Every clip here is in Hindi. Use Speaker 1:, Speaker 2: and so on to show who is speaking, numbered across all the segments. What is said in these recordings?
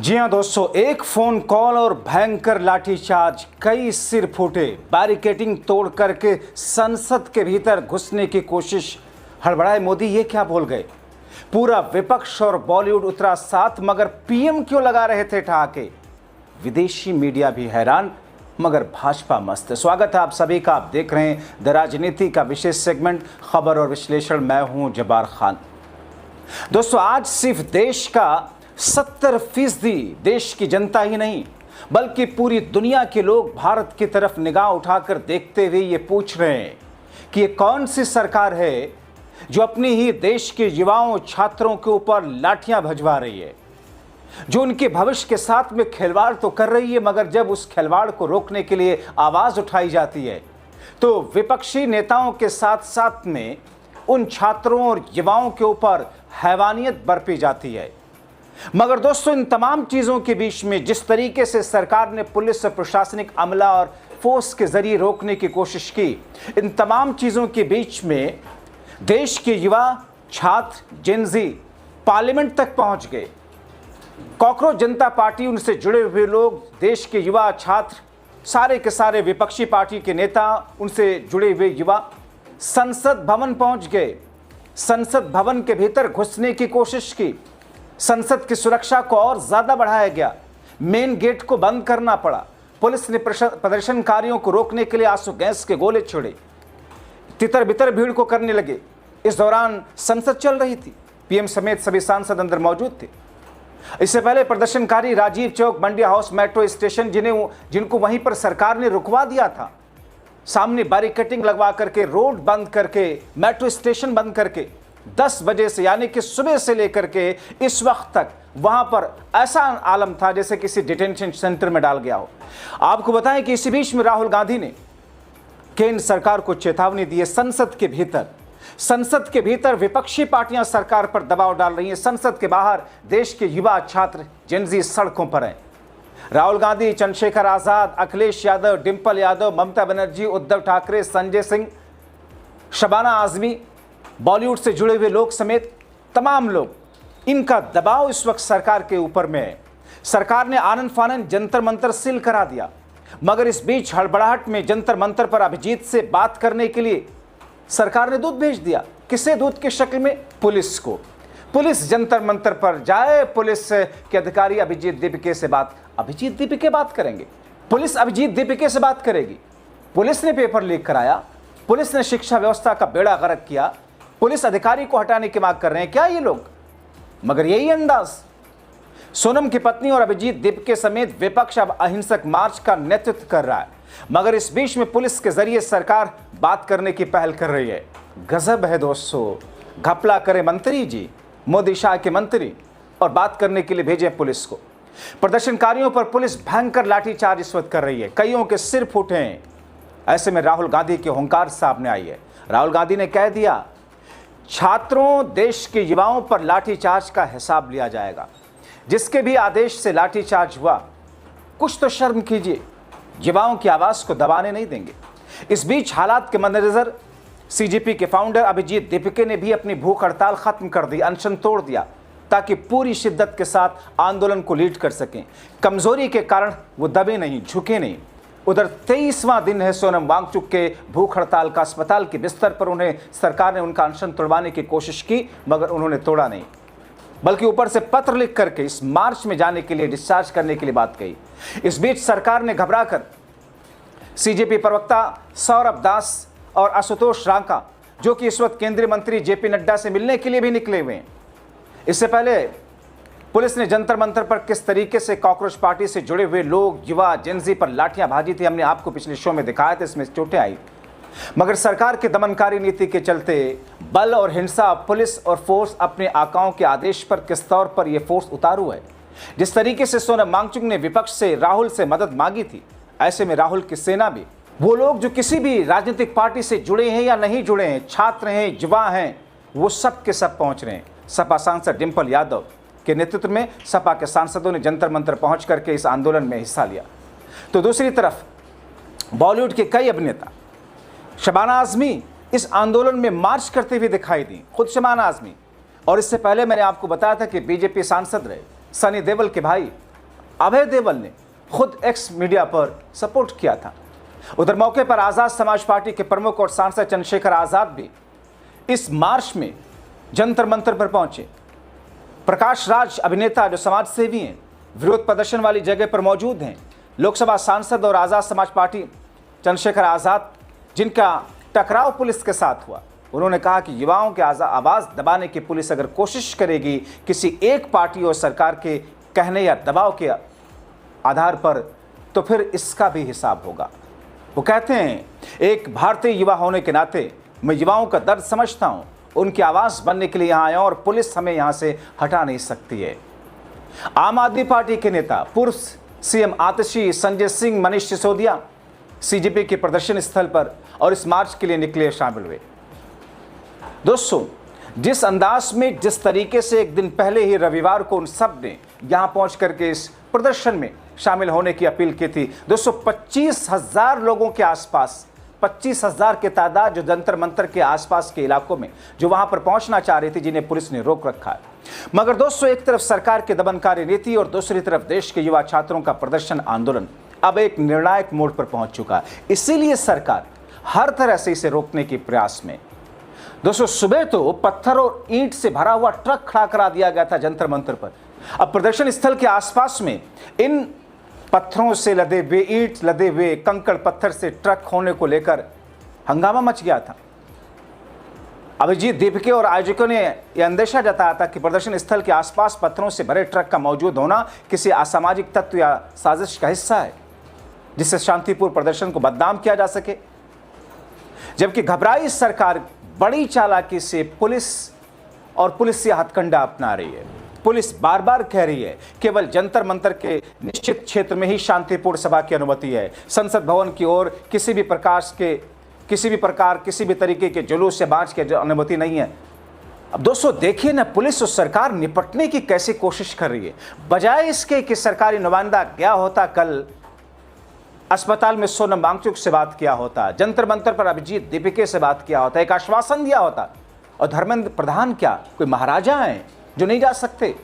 Speaker 1: जी हां दोस्तों, एक फोन कॉल और भयंकर लाठीचार्ज, कई सिर फूटे, बैरिकेडिंग तोड़ करके संसद के भीतर घुसने की कोशिश। हड़बड़ाए मोदी, ये क्या बोल गए? पूरा विपक्ष और बॉलीवुड उतरा साथ, मगर पीएम क्यों लगा रहे थे ठहाके? विदेशी मीडिया भी हैरान, मगर भाजपा मस्त। स्वागत है आप सभी का। आप देख रहे हैं द राजनीति का विशेष सेगमेंट खबर और विश्लेषण। मैं हूं जब्बार खान। दोस्तों, आज सिर्फ देश का 70% देश की जनता ही नहीं, बल्कि पूरी दुनिया के लोग भारत की तरफ निगाह उठाकर देखते हुए ये पूछ रहे हैं कि ये कौन सी सरकार है जो अपनी ही देश के युवाओं छात्रों के ऊपर लाठियां भजवा रही है, जो उनके भविष्य के साथ में खिलवाड़ तो कर रही है, मगर जब उस खिलवाड़ को रोकने के लिए आवाज उठाई जाती है तो विपक्षी नेताओं के साथ साथ में उन छात्रों और युवाओं के ऊपर हैवानियत बरपी जाती है। मगर दोस्तों, इन तमाम चीजों के बीच में जिस तरीके से सरकार ने पुलिस और प्रशासनिक अमला और फोर्स के जरिए रोकने की कोशिश की, इन तमाम चीजों के बीच में देश के युवा छात्र जेनजी पार्लियामेंट तक पहुंच गए। कॉकरोच जनता पार्टी, उनसे जुड़े हुए लोग, देश के युवा छात्र, सारे के सारे विपक्षी पार्टी के नेता, उनसे जुड़े हुए युवा संसद भवन पहुंच गए। संसद भवन के भीतर घुसने की कोशिश की। संसद की सुरक्षा को और ज्यादा बढ़ाया गया। मेन गेट को बंद करना पड़ा। पुलिस ने प्रदर्शनकारियों को रोकने के लिए आंसू गैस के गोले छोड़े। तितर बितर भीड़ को करने लगे। इस दौरान संसद चल रही थी। पीएम समेत सभी सांसद अंदर मौजूद थे। इससे पहले प्रदर्शनकारी राजीव चौक, मंडिया हाउस, मेट्रो स्टेशन, जिनको वहीं पर सरकार ने रुकवा दिया था, सामने बैरिकेडिंग लगवा करके, रोड बंद करके, मेट्रो स्टेशन बंद करके 10 बजे से, यानी कि सुबह से लेकर के इस वक्त तक वहां पर ऐसा आलम था जैसे किसी डिटेंशन सेंटर में डाल गया हो। आपको बताएं कि इसी बीच में राहुल गांधी ने केंद्र सरकार को चेतावनी दी है। संसद के भीतर विपक्षी पार्टियां सरकार पर दबाव डाल रही हैं। संसद के बाहर देश के युवा छात्र जेनजी सड़कों पर हैं। राहुल गांधी, चंद्रशेखर आजाद, अखिलेश यादव, डिंपल यादव, ममता बनर्जी, उद्धव ठाकरे, संजय सिंह, शबाना आजमी, बॉलीवुड से जुड़े हुए लोग समेत तमाम लोग, इनका दबाव इस वक्त सरकार के ऊपर में है। सरकार ने आनन फानन जंतर मंतर सील करा दिया, मगर इस बीच हड़बड़ाहट में जंतर मंतर पर अभिजीत से बात करने के लिए सरकार ने दूत भेज दिया। किसे? दूत की शक्ल में पुलिस को। पुलिस जंतर मंतर पर जाए, पुलिस के अधिकारी अभिजीत दीपिके से अभिजीत दीपिके बात करेंगे। पुलिस अभिजीत दीपिके से बात करेगी। पुलिस ने पेपर लीक कराया। पुलिस ने शिक्षा व्यवस्था का बेड़ा गर्क किया। पुलिस अधिकारी को हटाने की मांग कर रहे हैं क्या ये लोग? मगर यही अंदाज। सोनम की पत्नी और अभिजीत दीपिके समेत विपक्ष अब अहिंसक मार्च का नेतृत्व कर रहा है, मगर इस बीच में पुलिस के जरिए सरकार बात करने की पहल कर रही है। गजब है दोस्तों। घपला करे मंत्री जी, मोदी शाह के मंत्री, और बात करने के लिए भेजे पुलिस को। प्रदर्शनकारियों पर पुलिस भयंकर लाठीचार्ज इस वक्त कर रही है। कईयों के सिर फूटे हैं। ऐसे में राहुल गांधी की हुंकार सामने आई है। राहुल गांधी ने कह दिया, छात्रों, देश के युवाओं पर लाठीचार्ज का हिसाब लिया जाएगा। जिसके भी आदेश से लाठीचार्ज हुआ, कुछ तो शर्म कीजिए। युवाओं की आवाज को दबाने नहीं देंगे। इस बीच हालात के मद्देनजर सीजेपी के फाउंडर अभिजीत दीपिके ने भी अपनी भूख हड़ताल खत्म कर दी, अनशन तोड़ दिया, ताकि पूरी शिद्दत के साथ आंदोलन को लीड कर सकें। कमजोरी के कारण वो दबे नहीं, झुके नहीं। उधर 23वां दिन है सोनम वांगचुक के भूख हड़ताल का। अस्पताल के बिस्तर पर उन्हें सरकार ने उनका अनशन तोड़वाने की कोशिश की, मगर उन्होंने तोड़ा नहीं, बल्कि ऊपर से पत्र लिख करके इस मार्च में जाने के लिए, डिस्चार्ज करने के लिए बात कही। इस बीच सरकार ने घबराकर सीजेपी प्रवक्ता सौरभ दास और आशुतोष रांका, जो कि इस वक्त केंद्रीय मंत्री जेपी नड्डा से मिलने के लिए भी निकले हुए हैं। इससे पहले पुलिस ने जंतर मंतर पर किस तरीके से कॉकरोच पार्टी से जुड़े हुए लोग, युवा, जेनजी पर लाठियां भाजी थी, हमने आपको पिछले शो में दिखाया था। इसमें चोटें आई, मगर सरकार के दमनकारी नीति के चलते बल और हिंसा, पुलिस और फोर्स अपने आकाओं के आदेश पर किस तौर पर यह फोर्स उतारू है। जिस तरीके से सोनम वांगचुक ने विपक्ष से, राहुल से मदद मांगी थी, ऐसे में राहुल की सेना भी, वो लोग जो किसी भी राजनीतिक पार्टी से जुड़े हैं या नहीं जुड़े हैं, छात्र हैं, युवा हैं, वो सब के सब पहुंच रहे हैं। सपा सांसद डिंपल यादव के नेतृत्व में सपा के सांसदों ने जंतर मंतर पहुंच करके इस आंदोलन में हिस्सा लिया। तो दूसरी तरफ बॉलीवुड के कई अभिनेता, शबाना आजमी इस आंदोलन में मार्च करते हुए दिखाई दी, खुद शबाना आजमी। और इससे पहले मैंने आपको बताया था कि बीजेपी सांसद रहे सनी देओल के भाई अभय देवल ने खुद एक्स मीडिया पर सपोर्ट किया था। उधर मौके पर आज़ाद समाज पार्टी के प्रमुख और सांसद चंद्रशेखर आज़ाद भी इस मार्च में जंतर मंतर पर पहुंचे। प्रकाश राज अभिनेता जो समाज सेवी हैं, विरोध प्रदर्शन वाली जगह पर मौजूद हैं। लोकसभा सांसद और आज़ाद समाज पार्टी चंद्रशेखर आज़ाद, जिनका टकराव पुलिस के साथ हुआ, उन्होंने कहा कि युवाओं के आवाज़ दबाने की पुलिस अगर कोशिश करेगी किसी एक पार्टी और सरकार के कहने या दबाव के आधार पर, तो फिर इसका भी हिसाब होगा। वो कहते हैं, एक भारतीय युवा होने के नाते मैं युवाओं का दर्द समझता हूं, उनकी आवाज़ बनने के लिए यहाँ आया और पुलिस हमें यहाँ से हटा नहीं सकती है। आम आदमी पार्टी के नेता पूर्व सीएम आतिशी, संजय सिंह, मनीष सिसोदिया सीजेपी के प्रदर्शन स्थल पर और इस मार्च के लिए निकले, शामिल हुए। दोस्तों, जिस अंदाज में, जिस तरीके से एक दिन पहले ही रविवार को उन सब ने यहां पहुंच करके इस प्रदर्शन में शामिल होने की अपील की थी। दोस्तों, 25,000 लोगों के आसपास, 25,000 की तादाद जो जंतर मंतर के आसपास के इलाकों में जो वहां पर पहुंचना चाह रही थी, जिन्हें पुलिस ने रोक रखा है। मगर दोस्तों, एक तरफ सरकार की दमनकारी नीति और दूसरी तरफ देश के युवा छात्रों का प्रदर्शन आंदोलन अब एक निर्णायक मोड़ पर पहुंच चुका है। इसीलिए सरकार हर तरह से इसे रोकने के प्रयास में। दोस्तों, सुबह तो पत्थर और ईंट से भरा हुआ ट्रक खड़ा करा दिया गया था जंतर मंतर पर। अब प्रदर्शन स्थल के आसपास में इन पत्थरों से लदे हुए, ईंट लदे हुए, कंकड़ पत्थर से ट्रक होने को लेकर हंगामा मच गया था। अभिजीत दीपके और आयोजकों ने यह अंदेशा जताया था कि प्रदर्शन स्थल के आसपास पत्थरों से भरे ट्रक का मौजूद होना किसी असामाजिक तत्व या साजिश का हिस्सा है, जिससे शांतिपूर्ण प्रदर्शन को बदनाम किया जा सके। जबकि घबराई सरकार बड़ी चालाकी से पुलिस से हथकंडा अपना रही है। पुलिस बार बार कह रही है केवल जंतर मंतर के निश्चित क्षेत्र में ही शांतिपूर्ण सभा की अनुमति है। संसद भवन की ओर किसी भी तरीके के जुलूस या मार्च की अनुमति नहीं है। अब दोस्तों, देखिए ना, पुलिस और सरकार निपटने की कैसे कोशिश कर रही है। बजाय इसके कि सरकारी नुमाइंदा गया होता, कल अस्पताल में सोनम वांगचुक से बात किया होता, जंतर मंतर पर अभिजीत दीपिके से बात किया होता, एक आश्वासन दिया होता। और धर्मेंद्र प्रधान क्या कोई महाराजा हैं जो नहीं जा सकते?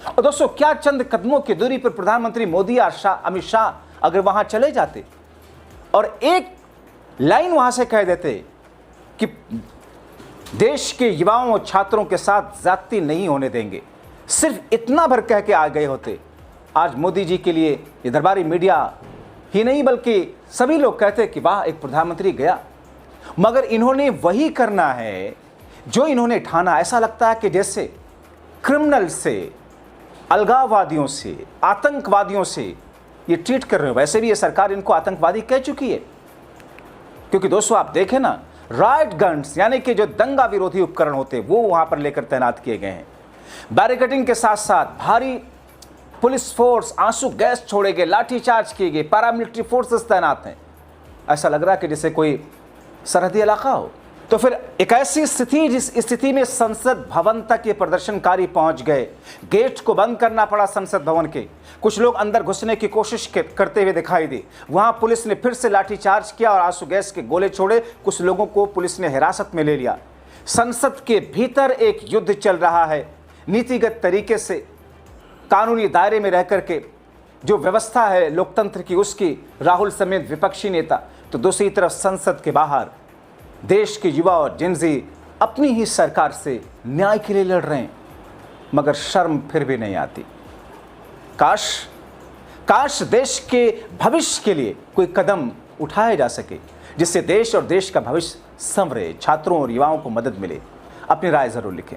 Speaker 1: और दोस्तों, क्या चंद कदमों की दूरी पर प्रधानमंत्री मोदी या अमित शाह अगर वहां चले जाते और एक लाइन वहां से कह देते कि देश के युवाओं और छात्रों के साथ ज्यादती नहीं होने देंगे, सिर्फ इतना भर कह के आ गए होते, आज मोदी जी के लिए ये दरबारी मीडिया ही नहीं बल्कि सभी लोग कहते कि वाह, एक प्रधानमंत्री गया। मगर इन्होंने वही करना है जो इन्होंने ठाना। ऐसा लगता है कि जैसे क्रिमिनल से, अलगाववादियों से, आतंकवादियों से ये ट्रीट कर रहे हो। वैसे भी ये सरकार इनको आतंकवादी कह चुकी है, क्योंकि दोस्तों आप देखें ना, राइट गन्स यानी कि जो दंगा विरोधी उपकरण होते हैं वो वहां पर लेकर तैनात किए गए हैं। बैरिकेडिंग के साथ साथ भारी पुलिस फोर्स, आंसू गैस छोड़े गए, लाठीचार्ज किए गए, पैरामिलिट्री फोर्सेस तैनात हैं। ऐसा लग रहा है कि जैसे कोई सरहदी इलाका हो। तो फिर एक ऐसी स्थिति, जिस स्थिति में संसद भवन तक ये प्रदर्शनकारी पहुंच गए, गेट को बंद करना पड़ा संसद भवन के। कुछ लोग अंदर घुसने की कोशिश करते हुए दिखाई दी। वहां पुलिस ने फिर से लाठीचार्ज किया और आंसू गैस के गोले छोड़े। कुछ लोगों को पुलिस ने हिरासत में ले लिया। संसद के भीतर एक युद्ध चल रहा है, नीतिगत तरीके से कानूनी दायरे में रह करके जो व्यवस्था है लोकतंत्र की, उसकी राहुल समेत विपक्षी नेता। तो दूसरी तरफ संसद के बाहर देश के युवा और जिनजी अपनी ही सरकार से न्याय के लिए लड़ रहे हैं, मगर शर्म फिर भी नहीं आती। काश देश के भविष्य के लिए कोई कदम उठाया जा सके, जिससे देश और देश का भविष्य संवरे, छात्रों और युवाओं को मदद मिले। अपनी राय जरूर लिखें।